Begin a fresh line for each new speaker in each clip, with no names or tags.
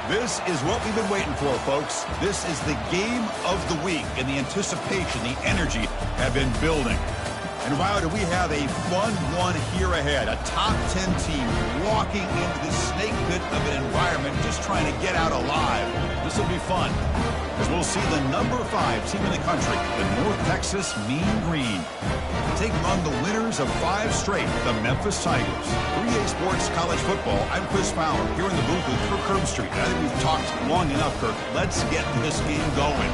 This is what we've been waiting for, folks. This is the game of the week, and the anticipation, the energy have been building. And wow, do we have a fun one here ahead. A top 10 team walking into this snake pit of an environment just trying to get out alive. This will be fun, as we'll see the number 5 team in the country, the North Texas Mean Green, taking on the winners of 5 straight, the Memphis Tigers. 3A Sports College Football, I'm Chris Fowler, here in the booth with Kirk Herbstreit. I think we've talked long enough, Kirk. Let's get this game going.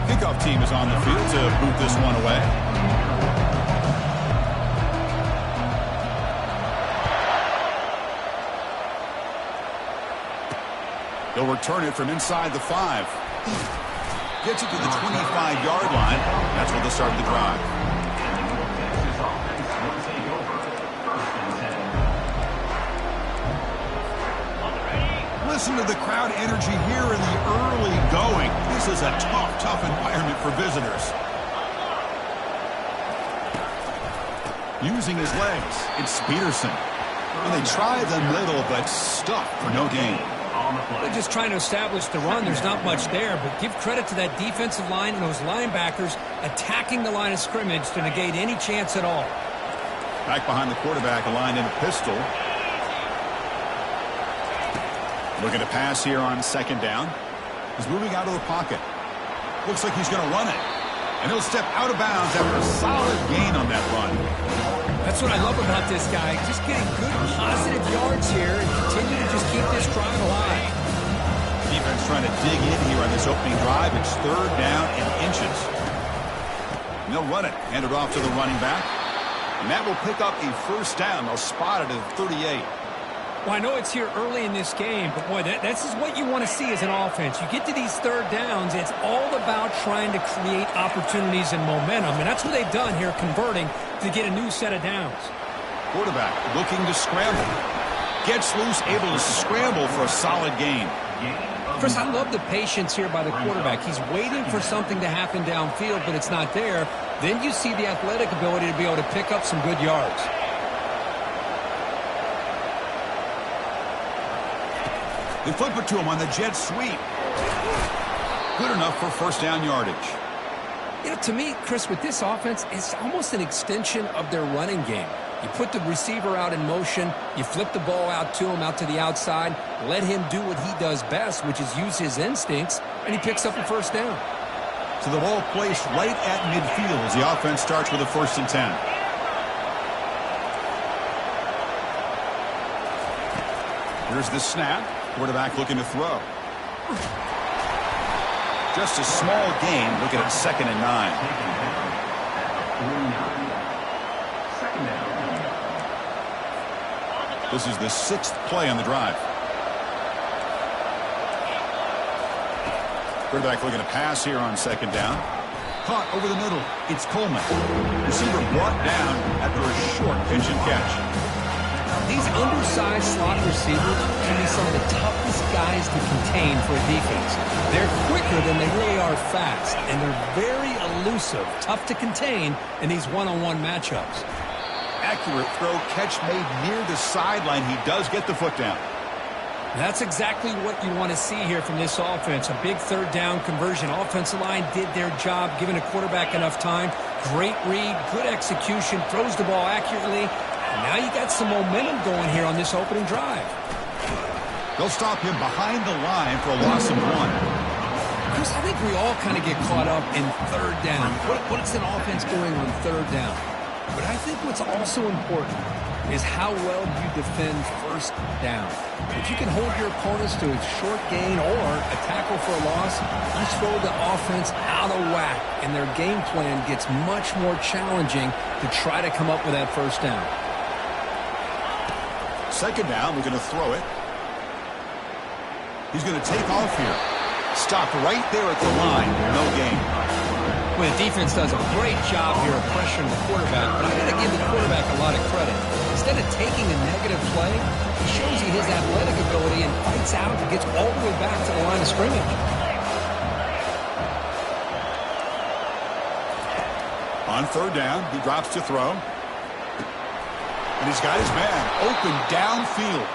Kickoff team is on the field to boot this one away. He'll return it from inside the 5. Gets it to the 25-yard line. That's where they'll start the drive. Listen to the crowd energy here in the early going. This is a tough environment for visitors. Using his legs, it's Peterson. And they try the middle, but stuck for no gain.
They're just trying to establish the run. There's not much there, but give credit to that defensive line and those linebackers attacking the line of scrimmage to negate any chance at all.
Back behind the quarterback, aligned in a pistol. Looking to pass here on second down. He's moving out of the pocket. Looks like he's going to run it. And he'll step out of bounds after a solid gain on that run.
That's what I love about this guy. Just getting good, positive yards here and continue to just keep this drive alive.
Defense trying to dig in here on this opening drive. It's third down and inches. And they'll run it. Hand it off to the running back. And that will pick up a first down. They'll spot it at 38.
Well, I know it's here early in this game, but boy, this is what you want to see as an offense. You get to these third downs, it's all about trying to create opportunities and momentum, and that's what they've done here, converting to get a new set of downs.
Quarterback looking to scramble. Gets loose, able to scramble for a solid gain.
Chris, I love the patience here by the quarterback. He's waiting for something to happen downfield, but it's not there. Then you see the athletic ability to be able to pick up some good yards.
They flip it to him on the jet sweep. Good enough for first down yardage.
You know, to me, Chris, with this offense, it's almost an extension of their running game. You put the receiver out in motion, you flip the ball out to him, out to the outside, let him do what he does best, which is use his instincts, and he picks up a first down.
So the ball placed right at midfield as the offense starts with a 1st and 10. Here's the snap. Quarterback looking to throw. Just a small gain. Looking at 2nd and 9. This is the 6th play on the drive. Quarterback looking to pass here on 2nd down. Caught over the middle. It's Coleman. Receiver brought down after a short pitch and catch.
These undersized slot receivers can be some of the toughest guys to contain for a defense. They're quicker than they really are fast, and they're very elusive, tough to contain in these one-on-one matchups.
Accurate throw, catch made near the sideline. He does get the foot down.
That's exactly what you want to see here from this offense. A big third down conversion. Offensive line did their job, giving a quarterback enough time. Great read, good execution, throws the ball accurately. Now you got some momentum going here on this opening drive.
They'll stop him behind the line for a loss of 1.
Chris, I think we all kind of get caught up in third down. What is an offense doing on third down? But I think what's also important is how well you defend first down. If you can hold your opponents to a short gain or a tackle for a loss, you throw the offense out of whack, and their game plan gets much more challenging to try to come up with that first down.
2nd down, we're going to throw it. He's going to take off here. Stopped right there at the line. No gain.
Well, the defense does a great job here of pressuring the quarterback, but I got to give the quarterback a lot of credit. Instead of taking a negative play, he shows you his athletic ability and fights out and gets all the way back to the line of scrimmage.
On 3rd down, he drops to throw. And he's got his man open downfield.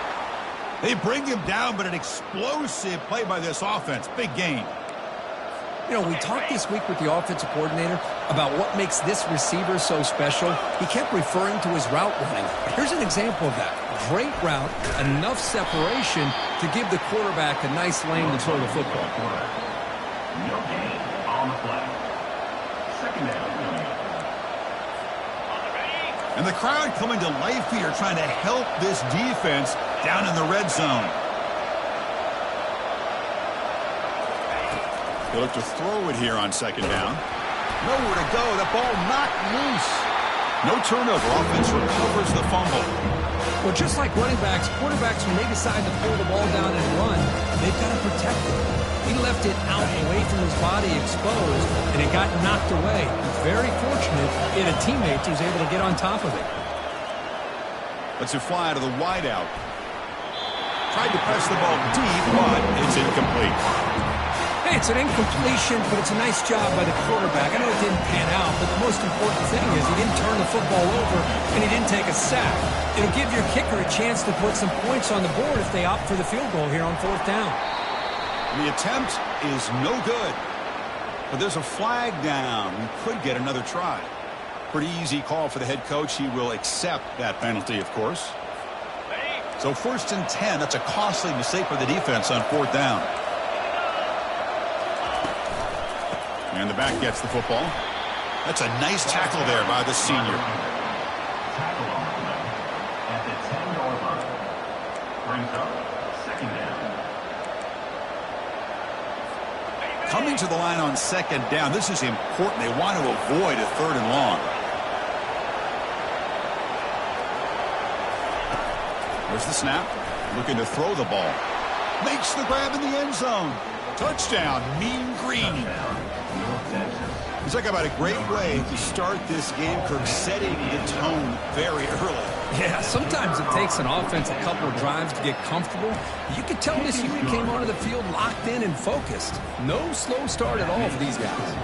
They bring him down, but an explosive play by this offense. Big gain.
You know, we talked this week with the offensive coordinator about what makes this receiver so special. He kept referring to his route running. Here's an example of that. Great route, enough separation to give the quarterback a nice lane to throw the football.
No gain on the play. Second down.
And the crowd coming to life here, trying to help this defense down in the red zone. They look to throw it here on second down. Nowhere to go. The ball knocked loose. No turnover. Offense recovers the fumble.
Well, just like running backs, quarterbacks, when they decide to pull the ball down and run, they've got to protect it. He left it out away from his body exposed, and it got knocked away. Very fortunate he had a teammate who was able to get on top of it.
Lets it fly to the wideout. Tried to press the ball deep, but it's incomplete.
Hey, it's an incompletion, but it's a nice job by the quarterback. I know it didn't pan out, but the most important thing is he didn't turn the football over, and he didn't take a sack. It'll give your kicker a chance to put some points on the board if they opt for the field goal here on fourth down.
The attempt is no good. But there's a flag down. We could get another try. Pretty easy call for the head coach. He will accept that penalty, of course. So 1st and 10. That's a costly mistake for the defense on fourth down. And the back gets the football. That's a nice tackle there by the senior.
Tackle on the play at the 10-yard line. Brings up second down.
Coming to the line on second down. This is important. They want to avoid a 3rd and long. There's the snap. Looking to throw the ball. Makes the grab in the end zone. Touchdown, Mean Green. He's talking about a great way to start this game, Kirk, setting the tone very early.
Yeah, sometimes it takes an offense a couple of drives to get comfortable. You could tell this unit came onto the field locked in and focused. No slow start at all for these guys.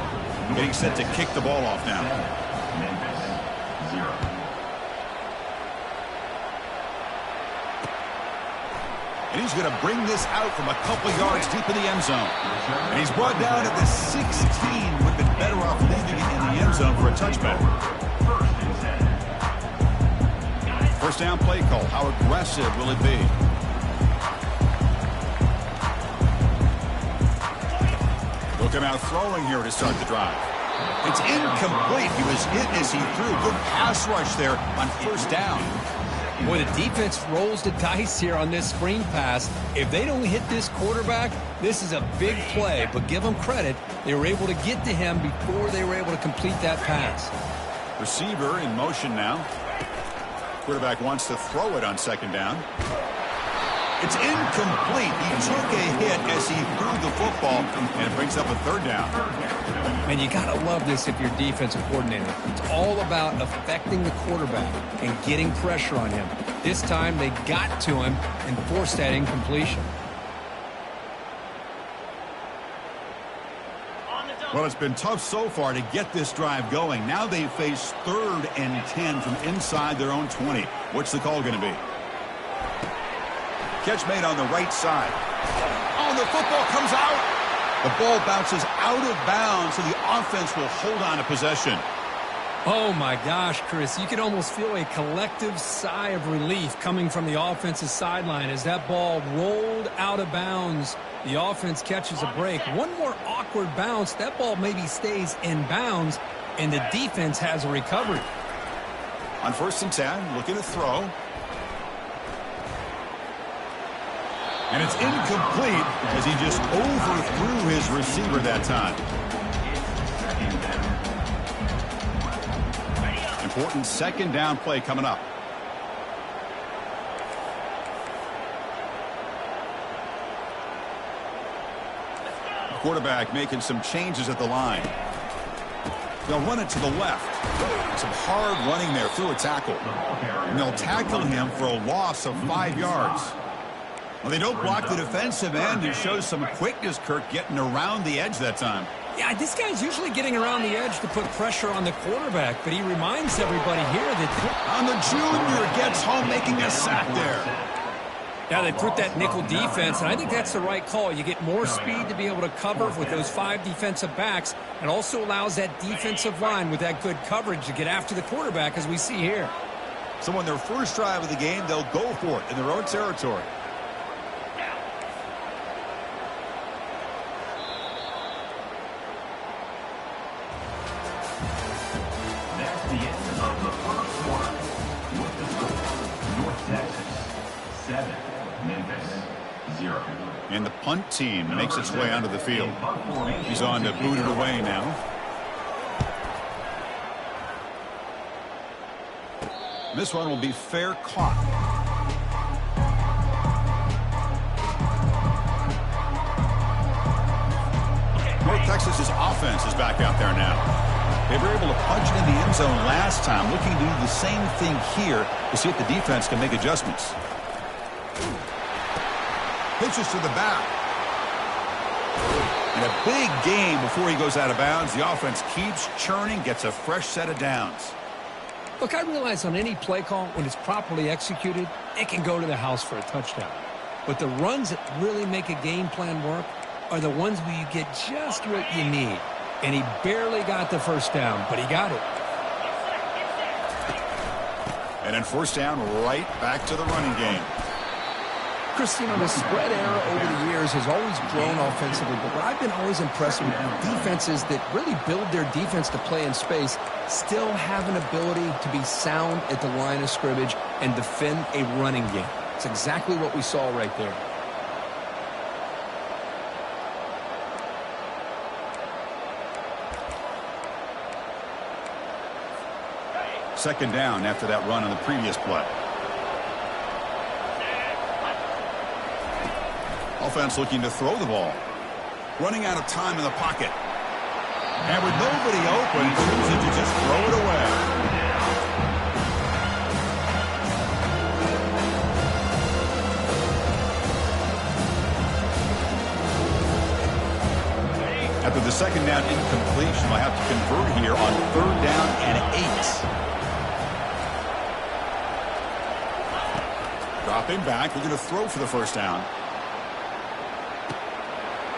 Getting set to kick the ball off now.
Memphis, 0.
And he's going to bring this out from a couple yards deep in the end zone. And he's brought down at the 16. Would have been better off leaving it in the end zone for a touchback. First down play call. How aggressive will it be? Looking out throwing here to start the drive. It's incomplete. He was hit as he threw. Good pass rush there on first down.
Boy, the defense rolls the dice here on this screen pass. If they don't hit this quarterback, this is a big play. But give them credit. They were able to get to him before they were able to complete that pass.
Receiver in motion now. Quarterback wants to throw it on second down. It's incomplete. He took a hit as he threw the football, and it brings up a 3rd down.
Man, you got to love this if you're defensive coordinator. It's all about affecting the quarterback and getting pressure on him. This time they got to him and forced that incompletion.
Well, it's been tough so far to get this drive going. Now they face 3rd and 10 from inside their own 20. What's the call going to be? Catch made on the right side. Oh, the football comes out. The ball bounces out of bounds, so the offense will hold on to possession.
Oh, my gosh, Chris. You could almost feel a collective sigh of relief coming from the offensive sideline as that ball rolled out of bounds. The offense catches a break. One more awkward bounce. That ball maybe stays in bounds, and the defense has a recovery.
On 1st and 10, looking to throw. And it's incomplete as he just overthrew his receiver that time. Important second down play coming up. The quarterback making some changes at the line. They'll run it to the left. Some hard running there through a tackle. And they'll tackle him for a loss of 5 yards. Well, they don't block the defensive end. It shows some quickness, Kirk, getting around the edge that time.
Yeah, this guy's usually getting around the edge to put pressure on the quarterback, but he reminds everybody here that...
On the junior, gets home, making a sack there.
Yeah, they put that nickel defense, and I think that's the right call. You get more speed to be able to cover with those 5 defensive backs, and also allows that defensive line with that good coverage to get after the quarterback, as we see here.
So on their first drive of the game, they'll go for it in their own territory.
That's the end of the first quarter. With the score, North Texas 7, Memphis 0.
And the punt team makes its way onto the field. He's on to boot it away now. This one will be fair caught. North Texas's offense is back out there now. They were able to punch it in the end zone last time, looking to do the same thing here to see if the defense can make adjustments. Pitches to the back. And a big gain before he goes out of bounds. The offense keeps churning, gets a fresh set of downs.
Look, I realize on any play call, when it's properly executed, it can go to the house for a touchdown. But the runs that really make a game plan work are the ones where you get just what you need. And he barely got the first down, but he got it.
And then first down, right back to the running game.
Chris, you know, the spread era over the years has always grown offensively, but what I've been always impressed with defenses that really build their defense to play in space still have an ability to be sound at the line of scrimmage and defend a running game. It's exactly what we saw right there.
Second down after that run on the previous play. Offense looking to throw the ball. Running out of time in the pocket. And with nobody open, choosing to just throw it away. After the second down incompletion, they'll have to convert here on third down and 8. Dropping back, looking to throw for the first down.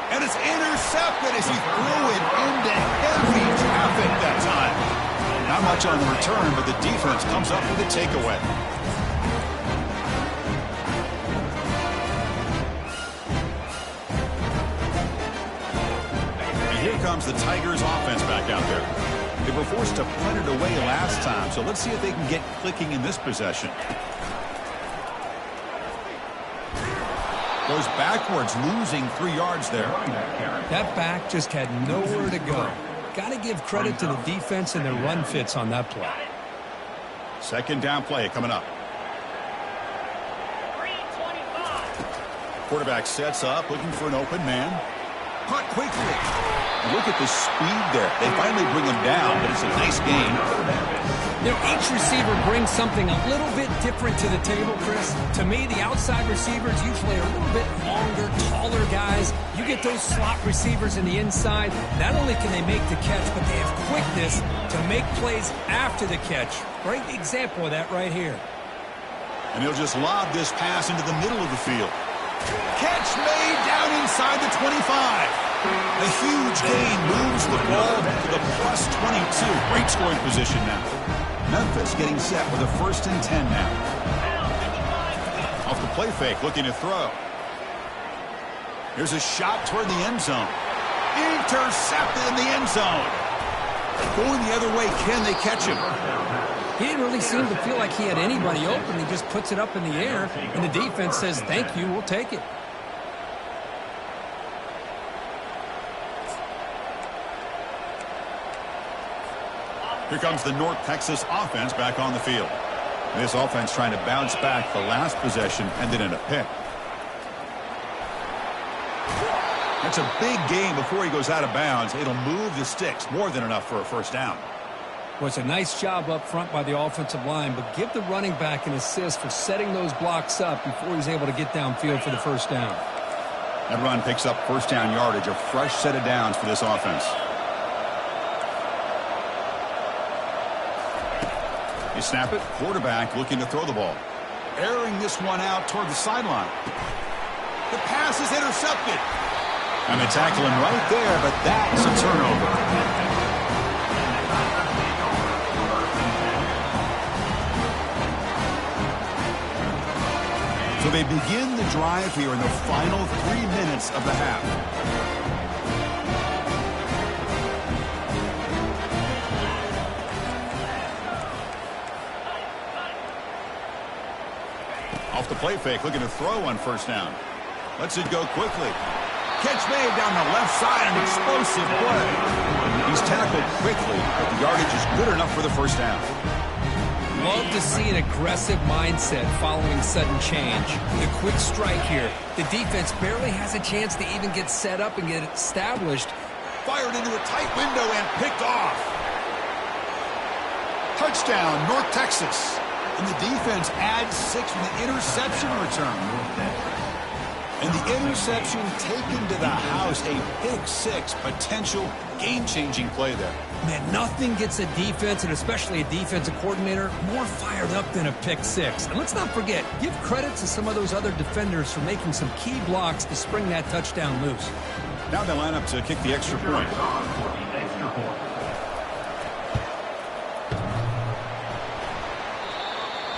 And it's intercepted as he threw it into heavy traffic that time. Not much on the return, but the defense comes up with a takeaway. And here comes the Tigers offense back out there. They were forced to punt it away last time, so let's see if they can get clicking in this possession. Goes backwards, losing 3 yards there.
That back just had nowhere to go. Got to give credit to the defense and their run fits on that play.
Second down play coming up. Quarterback sets up, looking for an open man. Caught quickly. Look at the speed there. They finally bring him down, but it's a nice game.
You know, each receiver brings something a little bit different to the table, Chris. To me, the outside receivers usually are a little bit longer, taller guys. You get those slot receivers in the inside. Not only can they make the catch, but they have quickness to make plays after the catch. Great example of that right here.
And he'll just lob this pass into the middle of the field. Catch made down inside the 25. A huge gain moves the ball to the plus 22. Great scoring position now. Memphis getting set with a 1st and 10 now. Off the play fake, looking to throw. Here's a shot toward the end zone. Intercepted in the end zone. Going the other way, can they catch him?
He didn't really seem to feel like he had anybody open. He just puts it up in the air, and the defense says, thank you, we'll take it.
Here comes the North Texas offense back on the field. This offense trying to bounce back. The last possession ended in a pick. That's a big gain before he goes out of bounds. It'll move the sticks. More than enough for a first down.
Well, it's a nice job up front by the offensive line, but give the running back an assist for setting those blocks up before he's able to get downfield for the first down.
That run picks up first down yardage. A fresh set of downs for this offense. They snap it. Quarterback looking to throw the ball. Airing this one out toward the sideline. The pass is intercepted. And they tackle him right there, but that's a turnover. So they begin the drive here in the final 3 minutes of the half. Off the play fake, looking to throw on first down. Lets it go quickly. Catch made down the left side, an explosive play. He's tackled quickly, but the yardage is good enough for the first down.
Love to see an aggressive mindset following sudden change. The quick strike here. The defense barely has a chance to even get set up and get established.
Fired into a tight window and picked off. Touchdown, North Texas. And the defense adds 6 with the interception return. And the interception taken to the house, a pick-6, potential game-changing play there.
Man, nothing gets a defense, and especially a defensive coordinator, more fired up than a pick-6. And let's not forget, give credit to some of those other defenders for making some key blocks to spring that touchdown loose.
Now they line up to kick the extra point.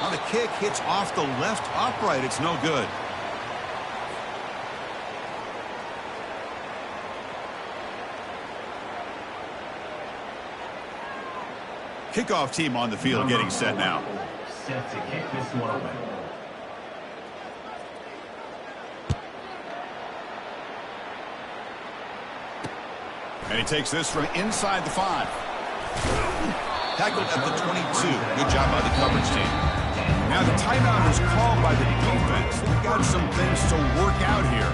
Now the kick hits off the left upright. It's no good. Kickoff team on the field getting set now.
Set to kick this one away.
And he takes this from inside the 5. Tackled at the 22. Good job by the coverage team. Now the timeout is called by the defense. They've got some things to work out here.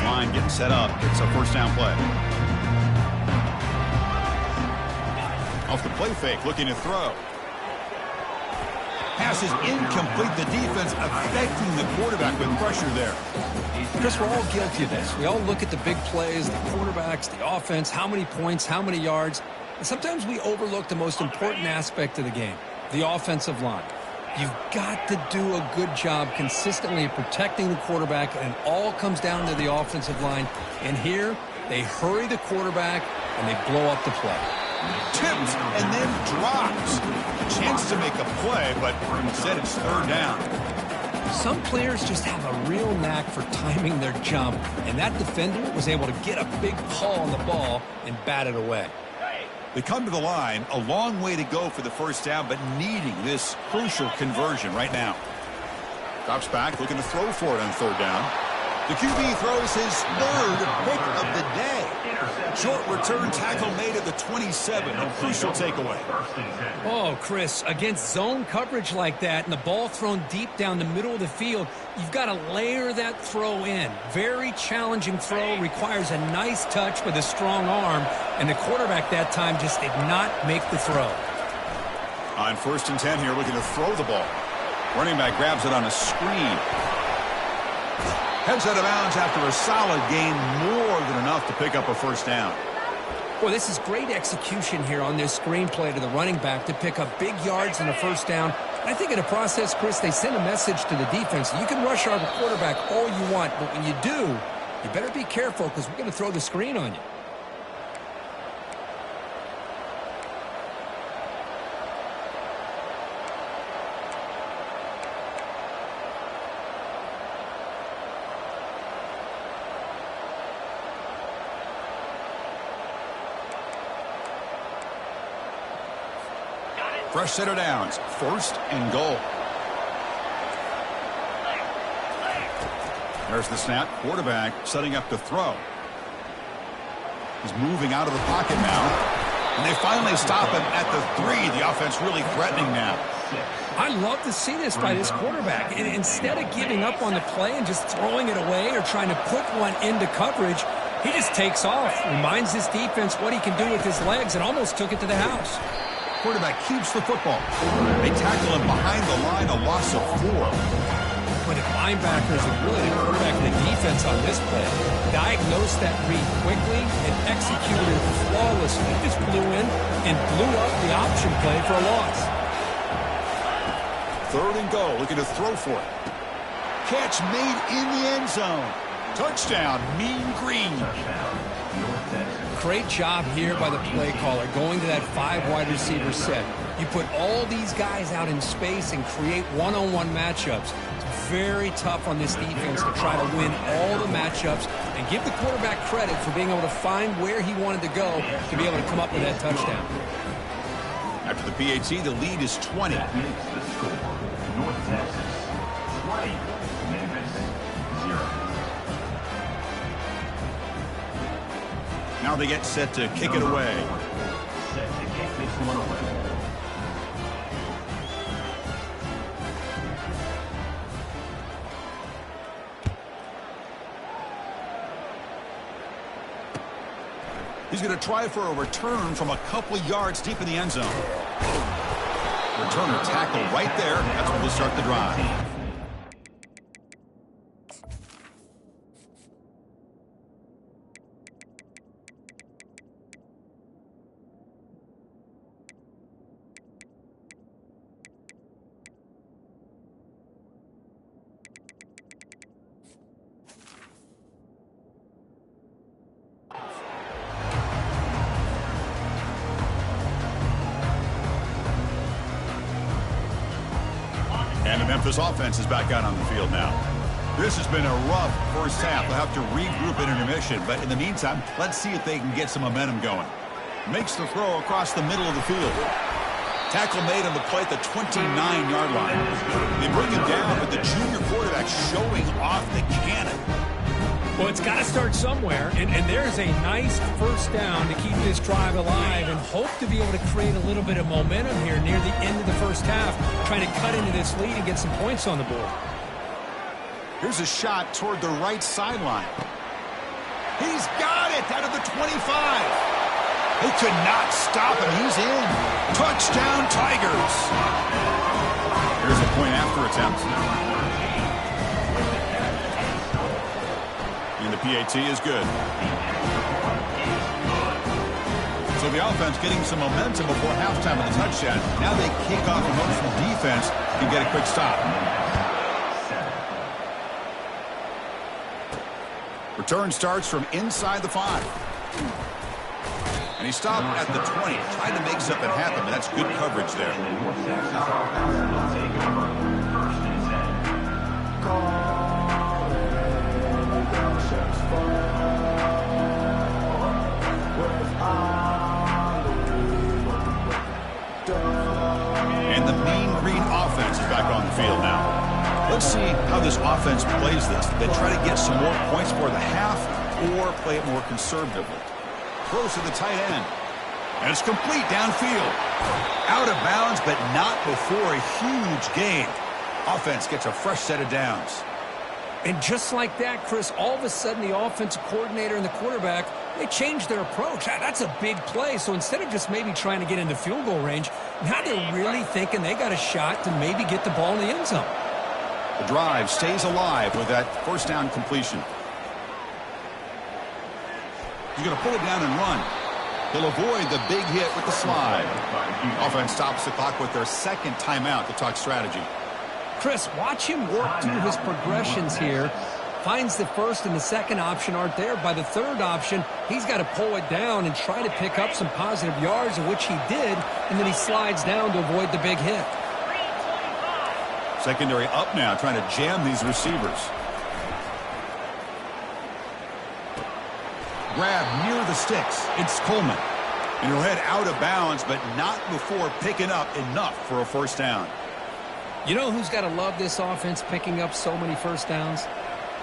Line getting set up. It's a first down play. Off the play fake, looking to throw. Pass is incomplete. The defense affecting the quarterback with pressure there.
Chris, we're all guilty of this. We all look at the big plays, the quarterbacks, the offense, how many points, how many yards. And sometimes we overlook the most important aspect of the game, the offensive line. You've got to do a good job consistently protecting the quarterback, and it all comes down to the offensive line. And here, they hurry the quarterback, and they blow up the play.
Tipped and then drops. A chance to make a play, but instead it's third down.
Some players just have a real knack for timing their jump, and that defender was able to get a big paw on the ball and bat it away.
They come to the line, a long way to go for the first down, but needing this crucial conversion right now. Drops back, looking to throw for it on third down. The QB throws his third pick of the day. Short return tackle made at the 27. A crucial takeaway.
Oh, Chris, against zone coverage like that and the ball thrown deep down the middle of the field, you've got to layer that throw in. Very challenging throw, requires a nice touch with a strong arm, and the quarterback that time just did not make the throw.
On 1st and 10 here, looking to throw the ball. Running back grabs it on a screen. Heads out of bounds after a solid gain, more than enough to pick up a first down.
Boy, this is great execution here on this screenplay to the running back to pick up big yards and a first down. And I think in the process, Chris, they send a message to the defense. You can rush our quarterback all you want, but when you do, you better be careful because we're going to throw the screen on you.
Fresh set of downs, 1st and goal. There's the snap. Quarterback setting up to throw. He's moving out of the pocket now. And they finally stop him at the 3. The offense really threatening now.
I love to see this by this quarterback. And instead of giving up on the play and just throwing it away or trying to put one into coverage, he just takes off, reminds his defense what he can do with his legs, and almost took it to the house.
Quarterback keeps the football. They tackle him behind the line, a loss of 4.
But if linebackers and really the quarterback and the defense on this play diagnosed that read quickly and executed it flawlessly, he just flew in and blew up the option play for a loss.
3rd and goal, looking to throw for it. Catch made in the end zone. Touchdown, Mean Green.
Great job here by the play caller, going to that 5 wide receiver set. You put all these guys out in space and create one-on-one matchups. It's very tough on this defense to try to win all the matchups and give the quarterback credit for being able to find where he wanted to go to be able to come up with that touchdown.
After the PAT, the lead is 20.
That makes the score North Texas 20, Memphis 0.
Now they get set to kick it away.
Set to kick this one away.
He's going to try for a return from a couple yards deep in the end zone. Returner tackle right there. That's when we'll start the drive. And the Memphis offense is back out on the field now. This has been a rough first half. They'll have to regroup at intermission, but in the meantime, let's see if they can get some momentum going. Makes the throw across the middle of the field. Tackle made on the play at the 29-yard line. They bring him down, but the junior quarterback showing off the cannon.
Well, it's got to start somewhere, and there's a nice first down to keep this drive alive and hope to be able to create a little bit of momentum here near the end of the first half, trying to cut into this lead and get some points on the board.
Here's a shot toward the right sideline. He's got it out of the 25. They could not stop him. He's in. Touchdown, Tigers. Here's a point after attempt. And the PAT is good. So the offense getting some momentum before halftime with a touchdown. Now they kick off a motion defense and get a quick stop. Return starts from inside the 5. And he stopped at the 20. Tried to make something happen, but that's good coverage there. And the Mean Green offense is back on the field now. Let's see how this offense plays this. They try to get some more points for the half or play it more conservatively. Throws to the tight end. And it's complete downfield. Out of bounds, but not before a huge gain. Offense gets a fresh set of downs.
And just like that, Chris, all of a sudden the offensive coordinator and the quarterback, they changed their approach. That's a big play. So instead of just maybe trying to get into field goal range, now they're really thinking they got a shot to maybe get the ball in the end zone.
The drive stays alive with that first down completion. He's going to pull it down and run. He'll avoid the big hit with the slide. Offense stops the clock with their second timeout to talk strategy.
Chris, watch him work through his progressions here. Finds the first and the second option aren't there. By the third option, he's got to pull it down and try to pick up some positive yards, of which he did, and then he slides down to avoid the big hit.
Secondary up now, trying to jam these receivers. Grab near the sticks. It's Coleman. And he'll head out of bounds, but not before picking up enough for a first down.
You know who's got to love this offense picking up so many first downs?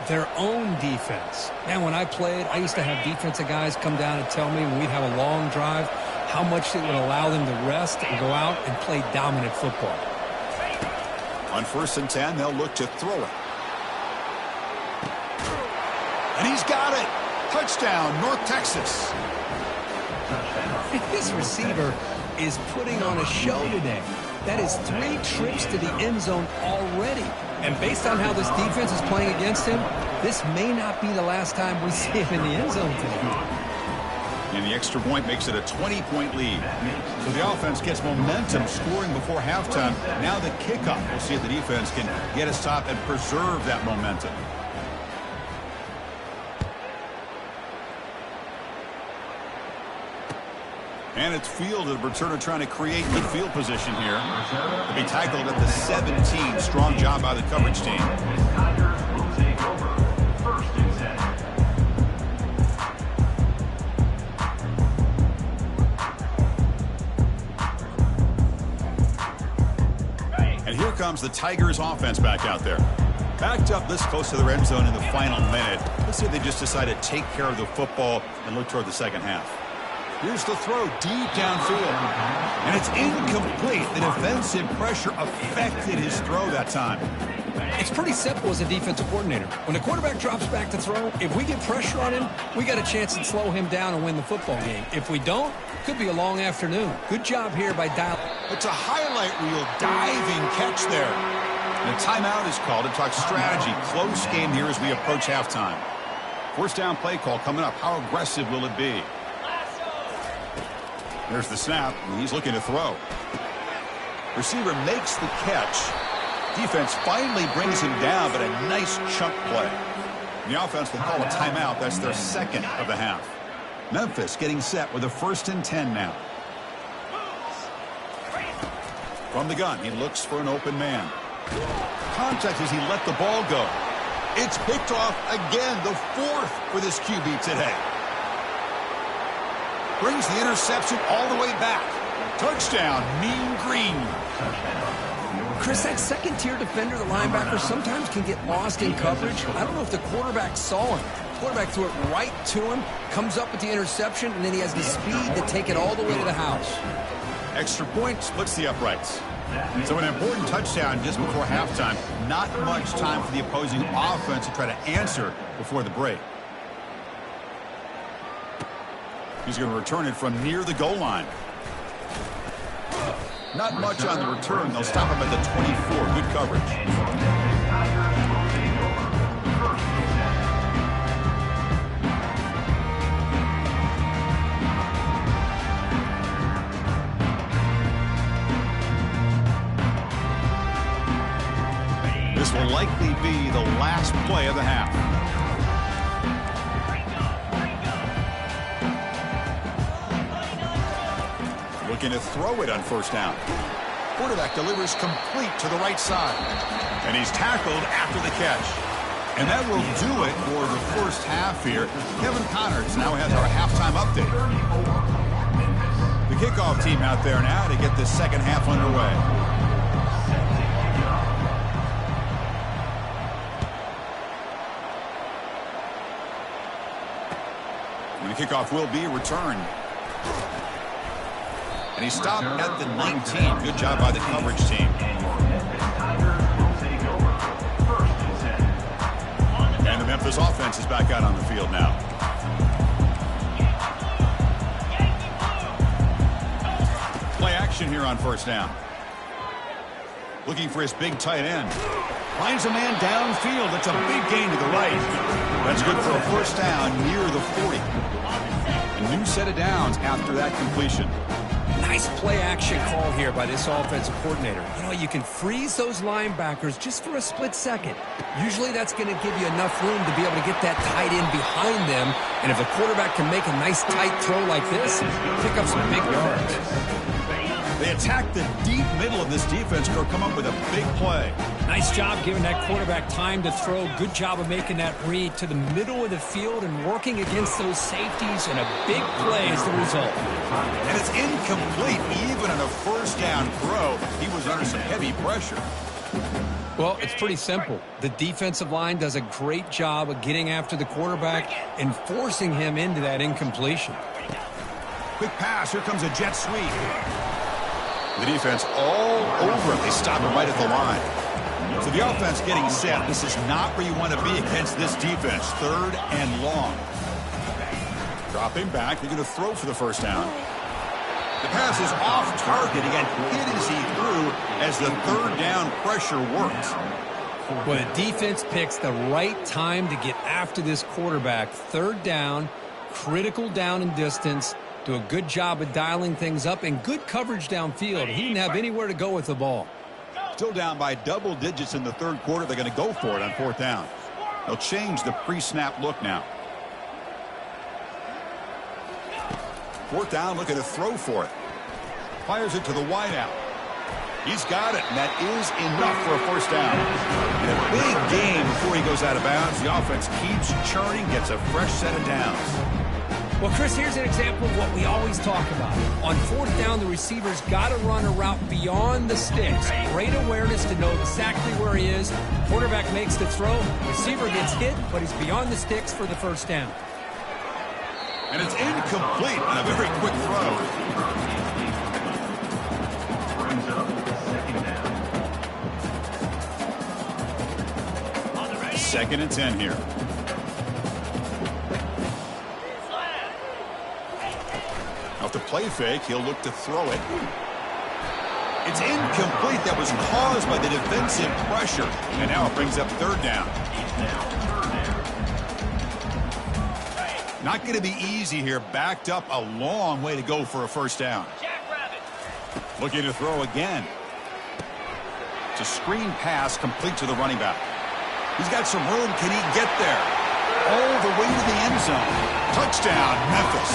Their own defense. Man, when I played, I used to have defensive guys come down and tell me when we'd have a long drive how much it would allow them to rest and go out and play dominant football.
On 1st and 10, they'll look to throw it. And he's got it. Touchdown, North Texas.
This receiver is putting on a show today. That is 3 trips to the end zone already. And based on how this defense is playing against him, this may not be the last time we see him in the end zone today.
And the extra point makes it a 20-point lead. So the offense gets momentum scoring before halftime. Now the kickoff. We'll see if the defense can get a stop and preserve that momentum. And it's fielded. Returner trying to create good field position here. They'll be tackled at the 17. Strong job by the coverage team.
Tigers will take over. First and 10.
And here comes the Tigers offense back out there. Backed up this close to their end zone in the final minute. Let's see if they just decide to take care of the football and look toward the second half. Here's the throw deep downfield. And it's incomplete. The defensive pressure affected his throw that time.
It's pretty simple as a defensive coordinator. When the quarterback drops back to throw, if we get pressure on him, we got a chance to slow him down and win the football game. If we don't, could be a long afternoon. Good job here by Dial.
It's a highlight reel diving catch there. And a timeout is called to talk strategy. Close game here as we approach halftime. First down play call coming up. How aggressive will it be? There's the snap, and he's looking to throw. Receiver makes the catch. Defense finally brings him down, but a nice chunk play. The offense will call a timeout. That's their second of the half. Memphis getting set with a 1st and 10 now. From the gun, he looks for an open man. Contact as he let the ball go. It's picked off again, the 4th for this QB today. Brings the interception all the way back. Touchdown, Mean Green.
Chris, that second-tier defender, the linebacker, sometimes can get lost in coverage. I don't know if the quarterback saw him. The quarterback threw it right to him, comes up with the interception, and then he has the speed to take it all the way to the house.
Extra point splits the uprights. So an important touchdown just before halftime. Not much time for the opposing offense to try to answer before the break. He's going to return it from near the goal line. Not much on the return. They'll stop him at the 24. Good coverage. This will likely be the last play of the half. Looking to throw it on first down. Quarterback delivers complete to the right side. And he's tackled after the catch. And that will do it for the first half here. Kevin Connors now has our halftime update. The kickoff team out there now to get the second half underway. And the kickoff will be returned. And he stopped at the 19. Good job by the coverage team. And the Memphis offense is back out on the field now. Play action here on first down. Looking for his big tight end. Finds a man downfield. That's a big gain to the right. That's good for a first down near the 40. A new set of downs after that completion.
Nice play-action call here by this offensive coordinator. You know, you can freeze those linebackers just for a split second. Usually that's going to give you enough room to be able to get that tight end behind them. And if the quarterback can make a nice tight throw like this, pick up some big yards.
They attack the deep middle of this defense or come up with a big play.
Nice job giving that quarterback time to throw. Good job of making that read to the middle of the field and working against those safeties, and a big play is the result.
And it's incomplete. Even on a first down throw, he was under some heavy pressure.
Well, it's pretty simple. The defensive line does a great job of getting after the quarterback and forcing him into that incompletion.
Quick pass. Here comes a jet sweep. The defense all over it. They stop him right at the line. So the offense getting set. This is not where you want to be against this defense. 3rd and long. Dropping back. They're going to throw for the first down. The pass is off target. He got hit as he threw as the third down pressure worked.
Well, the defense picks the right time to get after this quarterback. Third down, critical down and distance. Do a good job of dialing things up and good coverage downfield. He didn't have anywhere to go with the ball.
Still down by double digits in the third quarter. They're going to go for it on fourth down. They'll change the pre-snap look now. Fourth down, looking to throw for it. Fires it to the wideout. He's got it, and that is enough for a first down. In a big game before he goes out of bounds, the offense keeps churning, gets a fresh set of downs.
Well, Chris, here's an example of what we always talk about. On fourth down, the receiver's got to run a route beyond the sticks. Great awareness to know exactly where he is. Quarterback makes the throw. Receiver gets hit, but he's beyond the sticks for the first down.
And it's incomplete on a very quick throw.
Brings up second down.
Second and 10 here. Off the play fake, he'll look to throw it. It's incomplete. That was caused by the defensive pressure. And now it brings up third down. Not going to be easy here. Backed up a long way to go for a first down. Looking to throw again. It's a screen pass complete to the running back. He's got some room. Can he get there? All the way to the end zone. Touchdown, Memphis.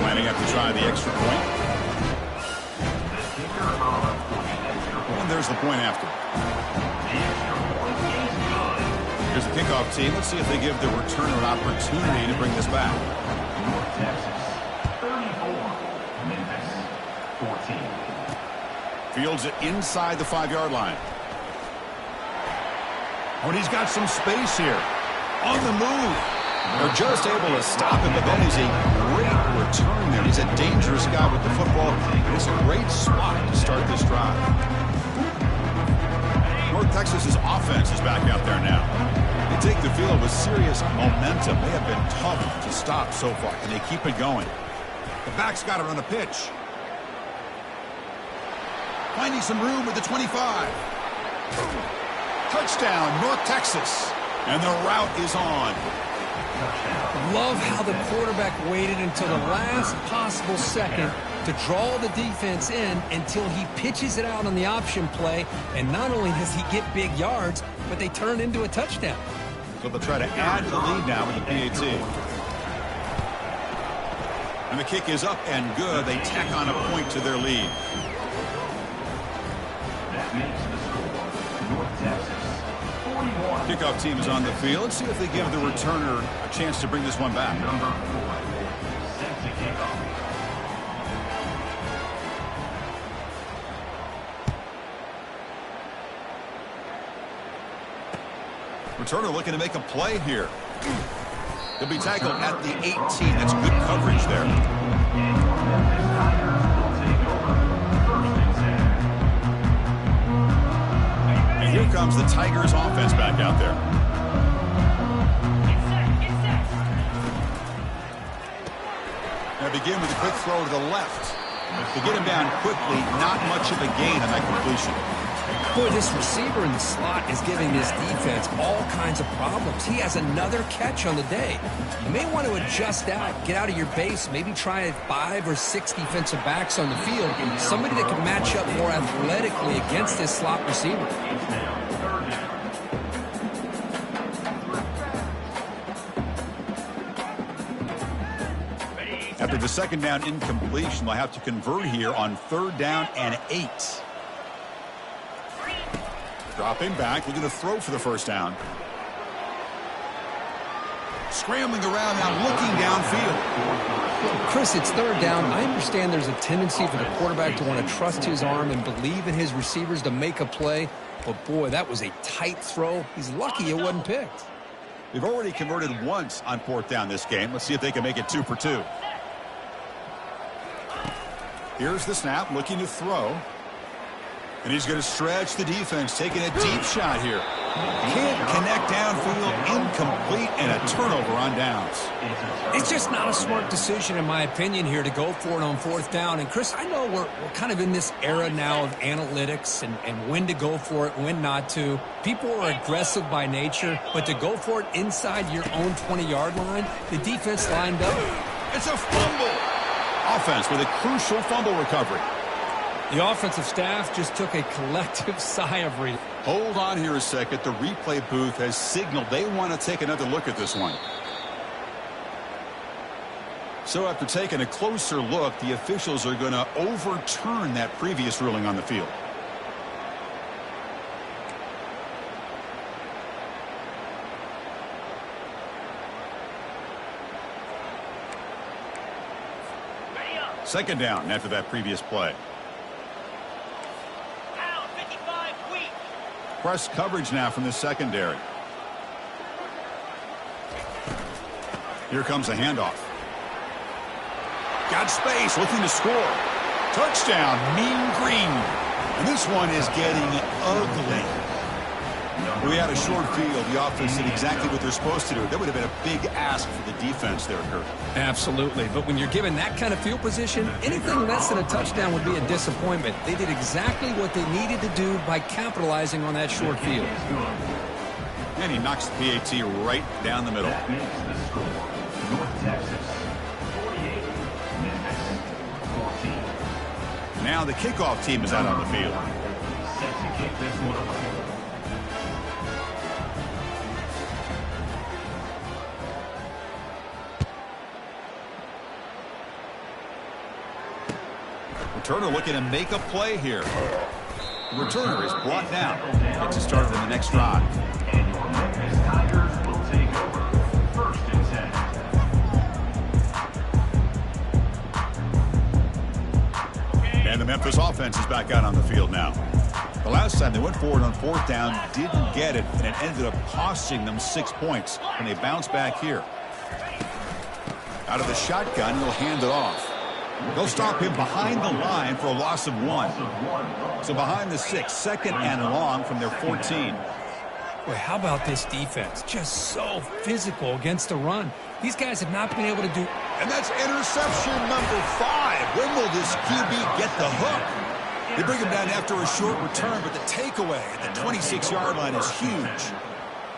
Lining up to try the extra point. And there's the point after. Here's the kickoff team. Let's see if they give the returner an opportunity to bring this back.
North Texas, 34. Memphis, 14.
Fields it inside the 5-yard line. Oh, and he's got some space here. On the move. They're just able to stop him, but that is a great return there. He's a dangerous guy with the football. It's a great spot to start this drive. North Texas's offense is back out there now. They take the field with serious momentum. They have been tough to stop so far. Can they keep it going? The back's got to run a pitch. Finding some room with the 25. Touchdown, North Texas. And the route is on.
Love how the quarterback waited until the last possible second to draw the defense in until he pitches it out on the option play. And not only does he get big yards, but they turn into a touchdown.
So they'll try to add to the lead now with the PAT. And the kick is up and good. They tack on a point to their lead.
That makes the score North Texas, 41.
Kickoff team is on the field. Let's see if they give the returner a chance to bring this one back.
Number 4, set to kick off.
Returner looking to make a play here. He'll be tackled at the 18. That's good coverage there. And here comes the Tigers offense back out there. Now begin with a quick throw to the left. To get him down quickly, not much of a gain on that completion.
Boy, this receiver in the slot is giving this defense all kinds of problems. He has another catch on the day. You may want to adjust out, get out of your base, maybe try 5 or 6 defensive backs on the field. Somebody that can match up more athletically against this slot receiver.
After the second down incompletion, they'll have to convert here on third down and 8. Dropping back, looking to throw for the first down. Scrambling around now, looking downfield.
Chris, it's third down. I understand there's a tendency for the quarterback to want to trust his arm and believe in his receivers to make a play. But, boy, that was a tight throw. He's lucky it wasn't picked.
They've already converted once on fourth down this game. Let's see if they can make it 2 for 2. Here's the snap, looking to throw. And he's going to stretch the defense, taking a deep shot here. Can't connect downfield, incomplete, and a turnover on downs.
It's just not a smart decision, in my opinion, here to go for it on fourth down. And, Chris, I know we're kind of in this era now of analytics and when to go for it, when not to. People are aggressive by nature, but to go for it inside your own 20-yard line, the defense lined up.
It's a fumble. Offense with a crucial fumble recovery.
The offensive staff just took a collective sigh of relief.
Hold on here a second. The replay booth has signaled they want to take another look at this one. So after taking a closer look, the officials are going to overturn that previous ruling on the field. Second down after that previous play. Press coverage now from the secondary. Here comes a handoff. Got space, looking to score. Touchdown, Mean Green. And this one is getting ugly. We had a short field. The offense did exactly what they're supposed to do. That would have been a big ask for the defense there, Kurt.
Absolutely. But when you're given that kind of field position, anything less than a touchdown would be a disappointment. They did exactly what they needed to do by capitalizing on that short field.
And he knocks the PAT right down the middle.
That makes the score. North Texas, 48. Memphis, 14.
Now the kickoff team is out on the field.
Set to kick this one away.
Returner looking to make a play here. The returner is brought down. Gets it started on the next drive.
And your Memphis Tigers will take over. First and 10.
And the Memphis offense is back out on the field now. The last time they went forward on fourth down, didn't get it, and it ended up costing them 6 points. And they bounce back here. Out of the shotgun, he'll hand it off. They'll stop him behind the line for a loss of 1. So behind the 6, second and long from their 14.
Boy, how about this defense? Just so physical against the run. These guys have not been able to do...
And that's interception number 5. When will this QB get the hook? They bring him down after a short return, but the takeaway at the 26-yard line is huge.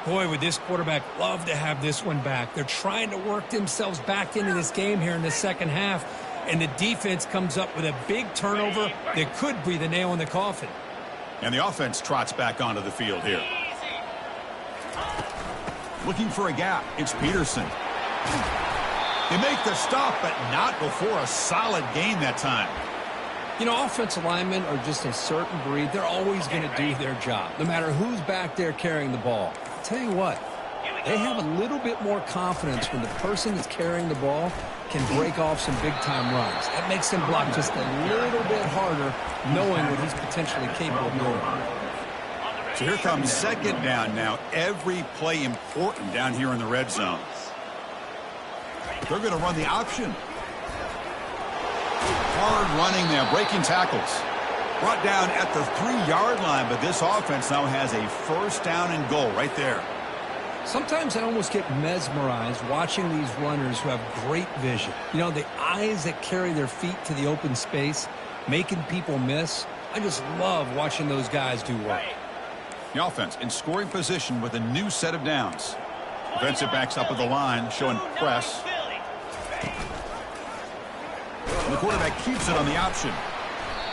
Boy, would this quarterback love to have this one back. They're trying to work themselves back into this game here in the second half. And the defense comes up with a big turnover that could be the nail in the coffin.
And the offense trots back onto the field here. Looking for a gap. It's Peterson. They make the stop, but not before a solid gain that time.
You know, offensive linemen are just a certain breed. They're always going to do their job, no matter who's back there carrying the ball. I'll tell you what, they have a little bit more confidence when the person that's carrying the ball can break off some big-time runs. That makes them block just a little bit harder, knowing what he's potentially capable of doing.
So here comes second down now. Every play important down here in the red zone. They're going to run the option. Hard running there, breaking tackles. Brought down at the 3-yard line, but this offense now has a first down and goal right there.
Sometimes I almost get mesmerized watching these runners who have great vision. You know, the eyes that carry their feet to the open space, making people miss. I just love watching those guys do work.
The offense in scoring position with a new set of downs. Defensive backs up at the line, showing press. And the quarterback keeps it on the option.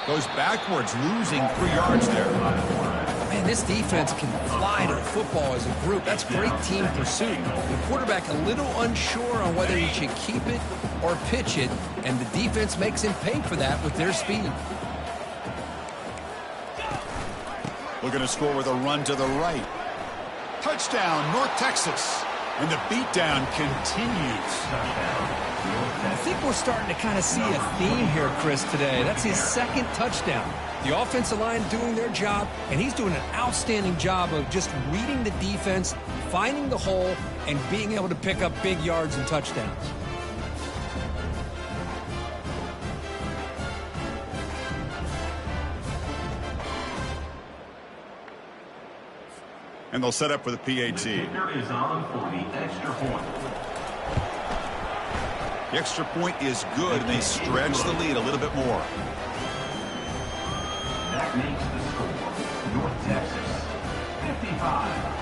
Goes backwards, losing 3 yards there.
Man, this defense can fly to the football as a group. That's great team pursuit. The quarterback a little unsure on whether he should keep it or pitch it, and the defense makes him pay for that with their speed.
Looking to score with a run to the right. Touchdown, North Texas. And the beatdown continues.
I think we're starting to kind of see a theme here, Chris, today. That's his second touchdown. The offensive line doing their job, and he's doing an outstanding job of just reading the defense, finding the hole, and being able to pick up big yards and touchdowns.
And they'll set up for the PAT.
The kicker is on for the extra point.
The extra point is good, and they stretch the lead a little bit more.
That makes the score North Texas 55.